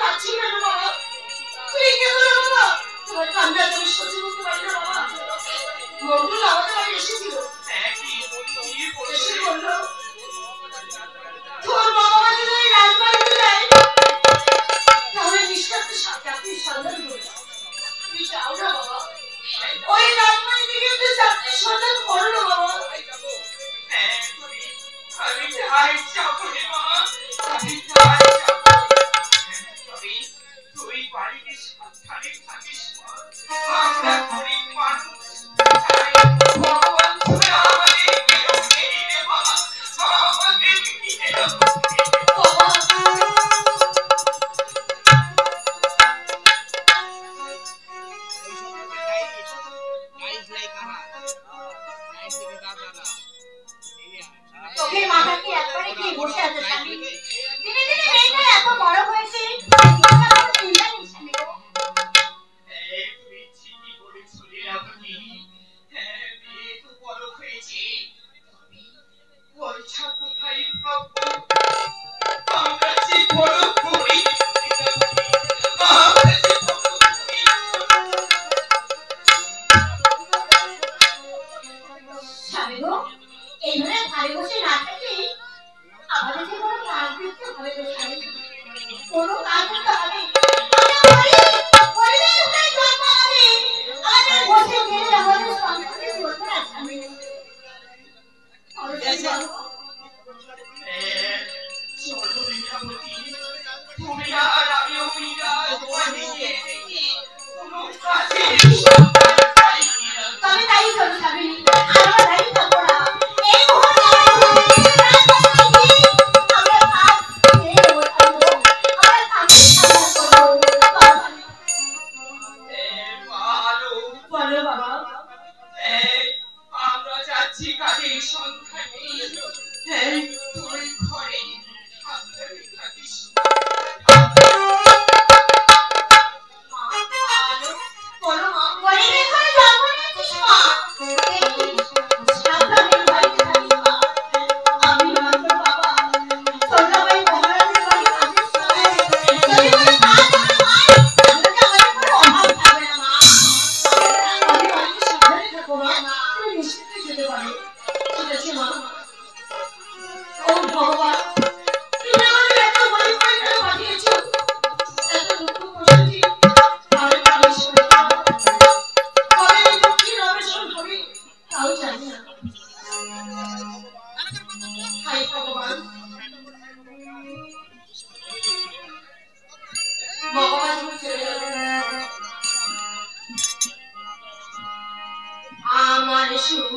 কাঁদছি কেন বাবা? তুই কেন বাবা? তোমার কান্না আমি সহ্য করতে পারি না বাবা। মন্ডল আমাদের বাড়ি এসেছিল, এসে বলল তোর বাবা মা যদি ওই রাজবাড়িতে যায় তাহলে নিঃস্বার্থ চাকরি সন্ধান করবে। তুমি যাও না বাবা, ওই রাজবাড়ি থেকে একটু চাকরি সন্ধান করো না বাবা। আমি যাই যাবো রে বাবা, আমি যাই যাবো। তুই বাড়িতে সাবধানে থাকিস মা, আমরা গরিব মানুষ, ভগবান তুই আমাদের বিরক্তি রে বাবা, আমাদের বিরক্তি বাবা। চোখের মাথা কি একবারে কি বসে আছে স্বামী? দিনে দিনে মেয়েটা এত বড় হয়েছে, চিন্তা নেই স্বামী গো। তুই ঠিকই বলেছিলি রাবণী, মেয়ে তো বড় হয়েছে, পয়সা কোথায় পাবো? আমরা যে বড় করি স্বামী গো, এইভাবে ঘরে বসে না থাকি আমাদের যে কোনো কাজ করতে হবে তো স্বামী, কোনো কাজ করতে হবে। আমাদের বসে গেলে আমাদের সংসারে চলবে না স্বামী। তুমি আর আমিও তবে তাই চলো স্বামী, আমরা দাঁড়িয়ে থাকবো না। এই মুহূর্তে বলো বাবা। আমরা যাচ্ছি কাজের সন্ধানে, তুই ঘরে সাবধানে থাকিস। বলো মা, ঘরে ঘরে যাবো নাকি মা? সাবধানে বাড়িতে থাকিস মা। আমি মাত্র বাবা তোমরা ওই মহারাজের বাড়ি কাজের সময় যদি কোনো কাজ হয় তাহলে তো আমাদের কোনো অভাব থাকবে না মা। আমি বাড়িতে সাবধানে থাকবো মা, তুমি নিশ্চিন্তে যেতে পারো। ঠিক আছে মা। ও ভগবান, তুমি আমাদের এত গরিব করে কেন পাঠিয়েছো? এত দুঃখ কষ্টি আমি পারি সই না। কবে এই দুঃখের অবসান হবে তাও জানি না। হায় ভগবান, ভগবান চলে গেল। আমার সুখ